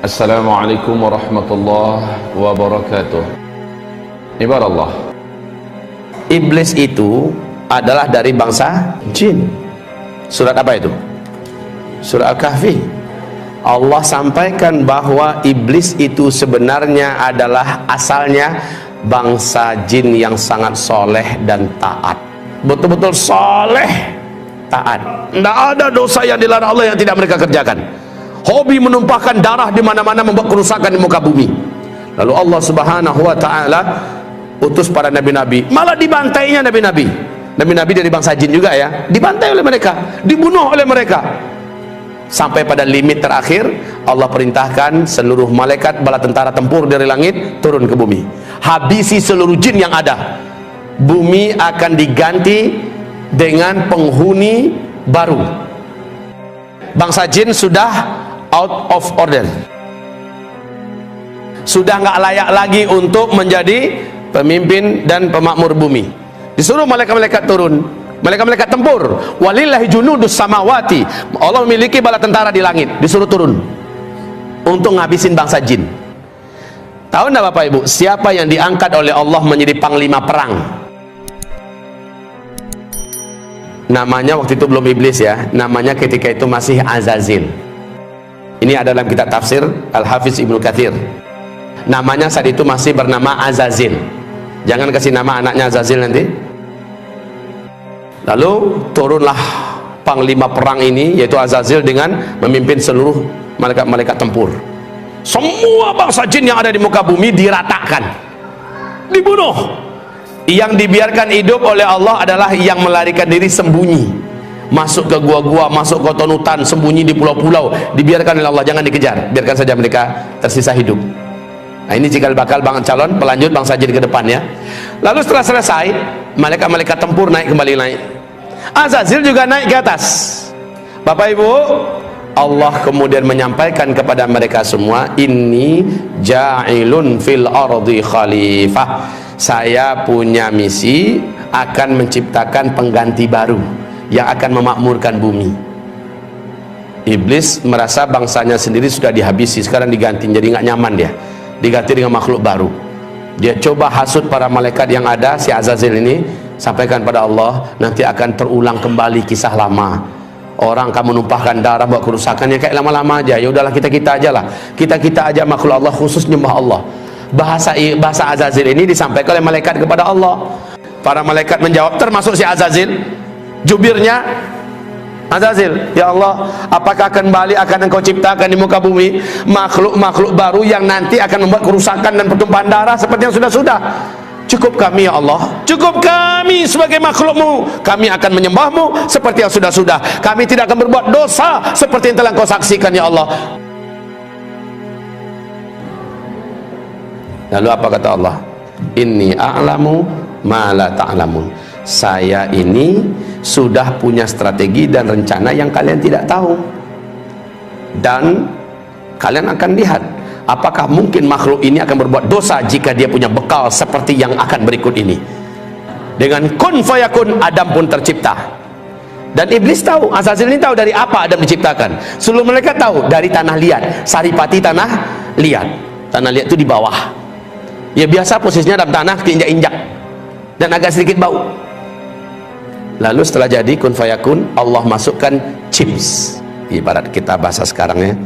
Assalamualaikum warahmatullahi wabarakatuh. Ibarat Iblis itu adalah dari bangsa jin. Surat apa itu? Surat Al-Kahfi. Allah sampaikan bahwa iblis itu sebenarnya adalah asalnya bangsa jin yang sangat soleh dan taat. Betul-betul soleh, taat. Tidak ada dosa yang dilarang Allah yang tidak mereka kerjakan. Hobi menumpahkan darah di mana-mana, membuat kerusakan di muka bumi. Lalu Allah Subhanahu wa taala utus para nabi-nabi, malah dibantainya nabi-nabi. Nabi-nabi dari bangsa jin juga ya, dibantai oleh mereka, dibunuh oleh mereka. Sampai pada limit terakhir, Allah perintahkan seluruh malaikat bala tentara tempur dari langit turun ke bumi. Habisi seluruh jin yang ada. Bumi akan diganti dengan penghuni baru. Bangsa jin sudah out of order, sudah nggak layak lagi untuk menjadi pemimpin dan pemakmur bumi. Disuruh malaikat-malaikat turun, malaikat-malaikat tempur. Walillahi junudus samawati, Allah memiliki bala tentara di langit, disuruh turun untuk ngabisin bangsa jin. Tahu enggak Bapak Ibu, siapa yang diangkat oleh Allah menjadi panglima perang? Namanya waktu itu belum iblis ya, namanya ketika itu masih Azazil. Ini ada dalam kitab tafsir Al-Hafiz Ibnu Katsir. Namanya saat itu masih bernama Azazil. Jangan kasih nama anaknya Azazil nanti. Lalu turunlah panglima perang ini, yaitu Azazil, dengan memimpin seluruh malaikat-malaikat tempur. Semua bangsa jin yang ada di muka bumi diratakan, dibunuh. Yang dibiarkan hidup oleh Allah adalah yang melarikan diri sembunyi, masuk ke gua-gua, masuk ke hutan, sembunyi di pulau-pulau, dibiarkan oleh Allah, jangan dikejar, biarkan saja mereka tersisa hidup. Nah, ini cikal bakal calon pelanjut bangsa jin ke depan ya. Lalu setelah selesai, malaikat-malaikat tempur naik kembali. Azazil juga naik ke atas. Bapak Ibu, Allah kemudian menyampaikan kepada mereka semua, inni ja'ilun fil ardi khalifah. Saya punya misi akan menciptakan pengganti baru yang akan memakmurkan bumi. Iblis merasa bangsanya sendiri sudah dihabisi, sekarang diganti, jadi nggak nyaman dia, diganti dengan makhluk baru. Dia coba hasut para malaikat yang ada, si Azazil ini, sampaikan pada Allah, nanti akan terulang kembali kisah lama. Orang kamu numpahkan darah buat kerusakan, ya kayak lama-lama aja. Ya udahlah, kita aja lah, kita aja makhluk Allah, khusus nyembah Allah. Bahasa Azazil ini disampaikan oleh malaikat kepada Allah. Para malaikat menjawab, termasuk si Azazil, jubirnya Azazil, ya Allah, apakah kembali akan engkau ciptakan di muka bumi makhluk-makhluk baru yang nanti akan membuat kerusakan dan pertumpahan darah seperti yang sudah-sudah? Cukup kami ya Allah, cukup kami sebagai makhlukmu, kami akan menyembahmu seperti yang sudah-sudah, kami tidak akan berbuat dosa seperti yang telah kau saksikan ya Allah. Lalu apa kata Allah? Inni a'lamu ma la ta'lamun. Saya ini sudah punya strategi dan rencana yang kalian tidak tahu. Dan kalian akan lihat apakah mungkin makhluk ini akan berbuat dosa jika dia punya bekal seperti yang akan berikut ini. Dengan kun fayakun, Adam pun tercipta. Dan iblis tahu, Azazil ini tahu dari apa Adam diciptakan. Seluruh mereka tahu dari tanah liat, saripati tanah liat. Tanah liat itu di bawah. Ya biasa posisinya dalam tanah, keinjak-injak dan agak sedikit bau. Lalu setelah jadi kun fayakun, Allah masukkan chips, ibarat kita bahasa sekarang ya,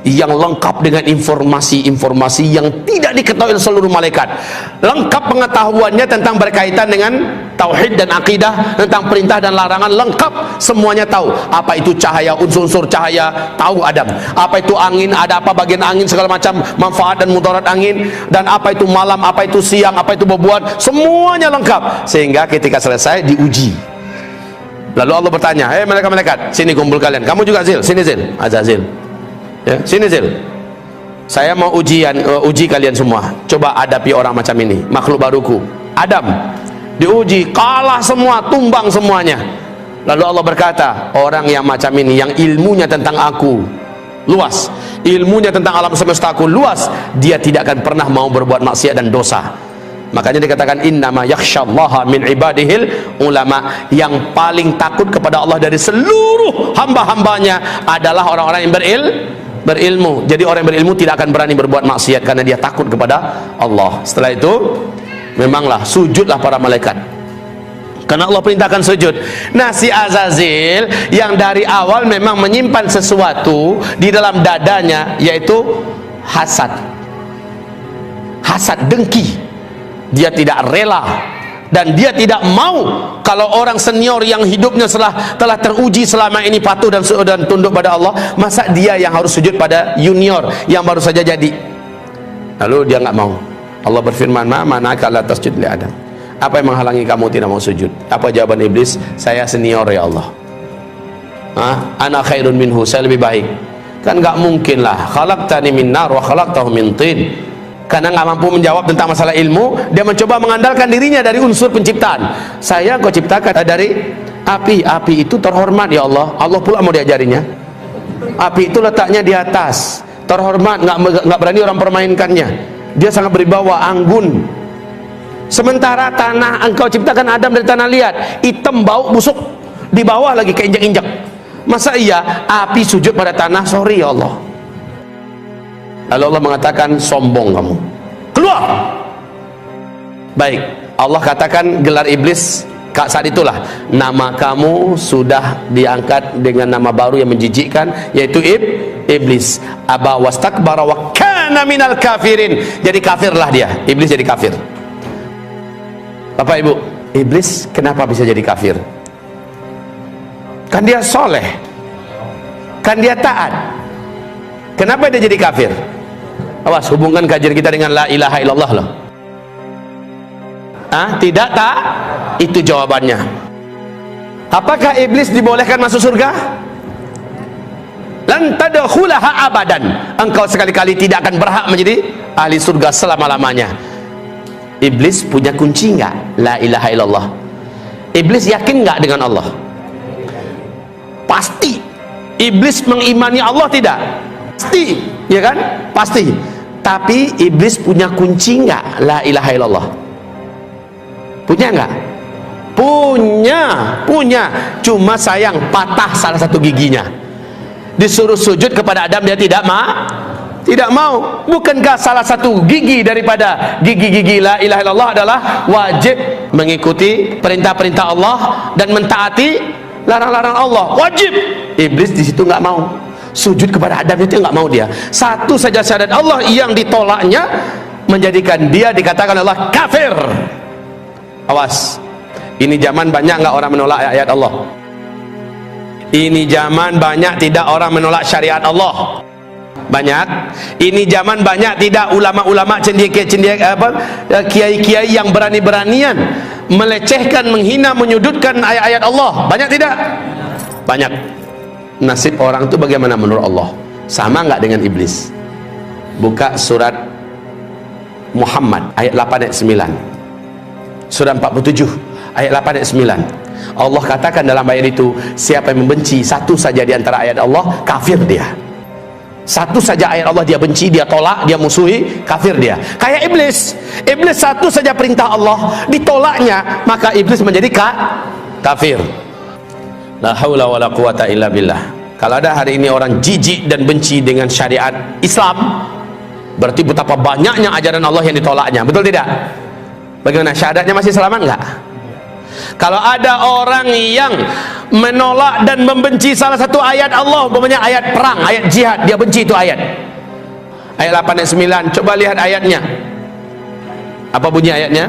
yang lengkap dengan informasi-informasi yang tidak diketahui oleh seluruh malaikat. Lengkap pengetahuannya tentang berkaitan dengan tauhid dan akidah, tentang perintah dan larangan, lengkap semuanya tahu. Apa itu cahaya, unsur-unsur cahaya, tahu Adam. Apa itu angin, ada apa bagian angin, segala macam manfaat dan mudarat angin, dan apa itu malam, apa itu siang, apa itu bebuan, semuanya lengkap. Sehingga ketika selesai diuji. Lalu Allah bertanya, hei malaikat-malaikat, sini kumpul kalian. Kamu juga Zil, sini Zil, Azazil. Ya, sini Zil, saya mau uji kalian semua. Coba hadapi orang macam ini, makhluk baruku Adam. Diuji, kalah semua, tumbang semuanya. Lalu Allah berkata, orang yang macam ini, yang ilmunya tentang aku luas, ilmunya tentang alam semesta aku luas, dia tidak akan pernah mau berbuat maksiat dan dosa. Makanya dikatakan innama yakhsyallaha min ibadihil ulama. Yang paling takut kepada Allah dari seluruh hamba-hambanya adalah orang-orang yang berilmu. Jadi orang yang berilmu tidak akan berani berbuat maksiat karena dia takut kepada Allah. Setelah itu memanglah sujudlah para malaikat, karena Allah perintahkan sujud. Nah, si Azazil yang dari awal memang menyimpan sesuatu di dalam dadanya, yaitu hasad, dengki. Dia tidak rela dan dia tidak mau kalau orang senior yang hidupnya telah teruji selama ini patuh dan tunduk pada Allah, masa dia yang harus sujud pada junior yang baru saja jadi. Lalu dia nggak mau. Allah berfirman, ma manaka la tasjud li Adam. Apa yang menghalangi kamu tidak mau sujud? Apa jawaban iblis? Saya senior ya Allah. Ana khairun minhu, saya lebih baik. Kan nggak mungkin lah, khalaqtani min nar wa khalaqtahu min tin. Karena nggak mampu menjawab tentang masalah ilmu, dia mencoba mengandalkan dirinya dari unsur penciptaan. Saya kau ciptakan dari api. Api itu terhormat ya Allah. Allah pula mau diajarinya. Api itu letaknya di atas, terhormat, nggak berani orang permainkannya. Dia sangat berwibawa, anggun. Sementara tanah, engkau ciptakan Adam dari tanah liat, hitam, bau, busuk, di bawah lagi keinjak-injak. Masa iya api sujud pada tanah? Sorry ya Allah. Lalu Allah mengatakan, sombong kamu, keluar. Baik, Allah katakan gelar iblis saat itulah, nama kamu sudah diangkat dengan nama baru yang menjijikkan, yaitu iblis. Aba wastakbara wa kana minal kafirin. Jadi kafirlah dia, iblis jadi kafir. Bapak Ibu, iblis kenapa bisa jadi kafir? Kan dia soleh, kan dia taat. Kenapa dia jadi kafir? Awas, hubungkan kajian kita dengan la ilaha illallah loh. Tidak tak? Itu jawabannya. Apakah iblis dibolehkan masuk surga? Lan tadkhulaha abadan. Engkau sekali-kali tidak akan berhak menjadi ahli surga selama-lamanya. Iblis punya kunci enggak? La ilaha illallah. Iblis yakin enggak dengan Allah? Pasti. Iblis mengimani Allah tidak? Pasti, ya kan? Pasti. Tapi iblis punya kunci enggak la ilaha illallah? Punya enggak? Punya. Cuma sayang patah salah satu giginya. Disuruh sujud kepada Adam, dia tidak mau. Bukankah salah satu gigi daripada gigi-gigi la ilaha illallah adalah wajib mengikuti perintah-perintah Allah dan mentaati larang-larang Allah? Wajib. Iblis di situ nggak mau. Sujud kepada Adam itu nggak mau dia. Satu saja syahadat Allah yang ditolaknya menjadikan dia dikatakan Allah kafir. Awas, ini zaman banyak nggak orang menolak ayat Allah. Ini zaman banyak tidak orang menolak syariat Allah. Banyak. Ini zaman banyak tidak ulama-ulama kiai-kiai yang berani-beranian melecehkan, menghina, menyudutkan ayat-ayat Allah. Banyak tidak? Banyak. Nasib orang itu bagaimana menurut Allah? Sama nggak dengan iblis? Buka surat Muhammad ayat 8 ayat 9. Surah 47 ayat 8 ayat 9. Allah katakan dalam ayat itu, siapa yang membenci satu saja di antara ayat Allah, kafir dia. Satu saja ayat Allah dia benci, dia tolak, dia musuhi, kafir dia. Kayak iblis. Iblis satu saja perintah Allah ditolaknya, maka iblis menjadi kafir. La haula wala quwata illa billah. Kalau ada hari ini orang jijik dan benci dengan syariat Islam, berarti betapa banyaknya ajaran Allah yang ditolaknya. Betul tidak? Bagaimana, syahadatnya masih selamat enggak? Kalau ada orang yang menolak dan membenci salah satu ayat Allah, umpamanya ayat perang, ayat jihad, dia benci itu ayat. Ayat 8 dan 9, coba lihat ayatnya. Apa bunyi ayatnya?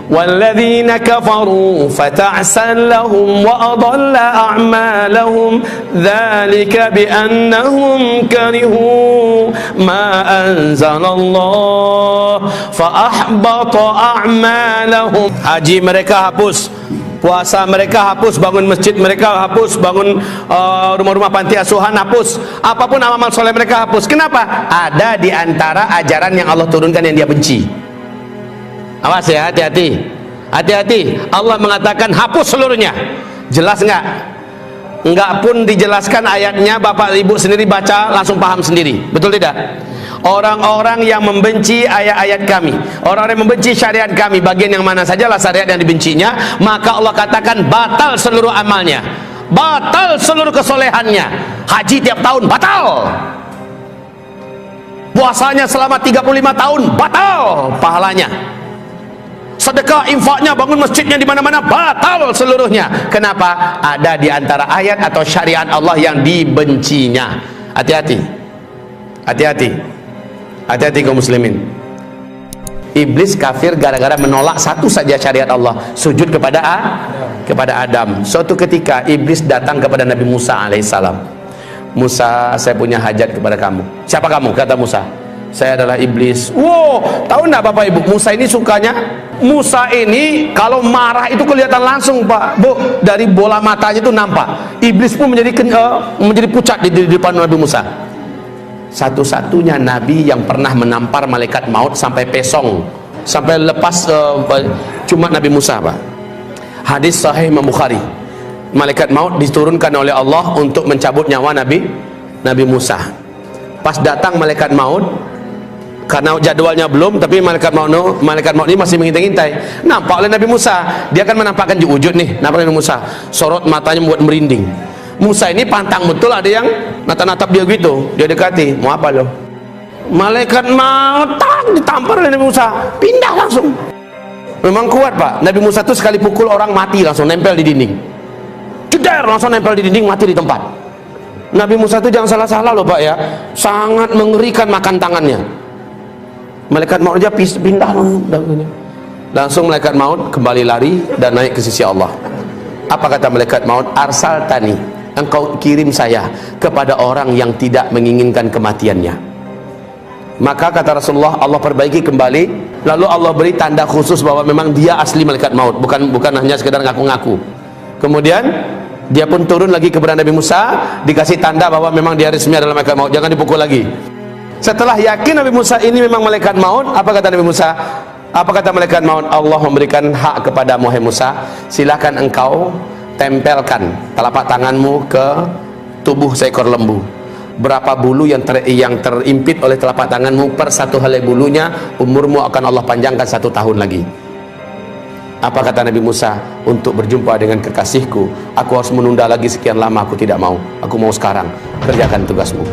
وَالَّذِينَ كَفَرُوا فَتَعْسًا لَهُمْ وَأَضَلَّ أَعْمَالَهُمْ ذَلِكَ بِأَنَّهُمْ كَرِهُوا مَا أَنزَلَ اللَّهُ فَأَحْبَطَ أَعْمَالَهُمْ. Haji mereka hapus, puasa mereka hapus, bangun masjid mereka hapus, bangun rumah-rumah panti asuhan hapus, apapun amal soleh mereka hapus. Kenapa? Ada di antara ajaran yang Allah turunkan yang dia benci. Awas ya, hati-hati. Hati-hati. Allah mengatakan hapus seluruhnya. Jelas enggak? Enggak pun dijelaskan ayatnya, Bapak Ibu sendiri baca langsung paham sendiri. Betul tidak? orang-orang yang membenci ayat-ayat kami, orang-orang yang membenci syariat kami, bagian yang mana sajalah syariat yang dibencinya, maka Allah katakan batal seluruh amalnya, batal seluruh kesolehannya. Haji tiap tahun batal, puasanya selama 35 tahun batal pahalanya, sedekah infaknya, bangun masjidnya di mana-mana batal seluruhnya. Kenapa? Ada di antara ayat atau syariat Allah yang dibencinya. Hati-hati, hati-hati, hati-hati kaum muslimin. Iblis kafir gara-gara menolak satu saja syariat Allah, sujud kepada Adam. Suatu ketika iblis datang kepada Nabi Musa alaihissalam. Musa, saya punya hajat kepada kamu. Siapa kamu? Kata Musa, saya adalah iblis. Wow, tahu enggak Bapak Ibu, Musa ini sukanya, Musa ini kalau marah itu kelihatan langsung Pak Bu, dari bola matanya itu nampak. Iblis pun menjadi pucat di depan Nabi Musa. Satu-satunya nabi yang pernah menampar malaikat maut sampai pesong, sampai lepas cuma Nabi Musa Pak. Hadis sahih Imam Bukhari, malaikat maut diturunkan oleh Allah untuk mencabut nyawa Nabi Musa. Pas datang malaikat maut, karena jadwalnya belum, tapi malaikat maut ini masih mengintai-intai. Nampak oleh Nabi Musa, dia akan menampakkan wujud nih, nampak Nabi Musa, sorot matanya membuat merinding. Musa ini pantang betul, ada yang natap-natap dia gitu, dia dekati, mau apa lo? Malaikat maut ditampar oleh Nabi Musa, pindah langsung. Memang kuat Pak, Nabi Musa itu sekali pukul orang mati langsung nempel di dinding, ceder langsung nempel di dinding, mati di tempat. Nabi Musa itu jangan salah-salah loh Pak ya, sangat mengerikan makan tangannya. Malaikat maut aja pindah langsung, malaikat maut kembali lari dan naik ke sisi Allah. Apa kata malaikat maut? Arsal tani, engkau kirim saya kepada orang yang tidak menginginkan kematiannya. Maka kata Rasulullah, Allah perbaiki kembali, lalu Allah beri tanda khusus bahwa memang dia asli malaikat maut, bukan hanya sekedar ngaku-ngaku. Kemudian dia pun turun lagi kepada Nabi Musa, dikasih tanda bahwa memang dia resmi adalah malaikat maut, jangan dipukul lagi. Setelah yakin Nabi Musa ini memang malaikat maut, apa kata Nabi Musa? Apa kata malaikat maut? Allah memberikan hak kepada Muhammad Musa, silakan engkau tempelkan telapak tanganmu ke tubuh seekor lembu. Berapa bulu yang terimpit oleh telapak tanganmu, per satu helai bulunya umurmu akan Allah panjangkan 1 tahun lagi. Apa kata Nabi Musa? Untuk berjumpa dengan kekasihku, aku harus menunda lagi sekian lama, aku tidak mau, aku mau sekarang, kerjakan tugasmu.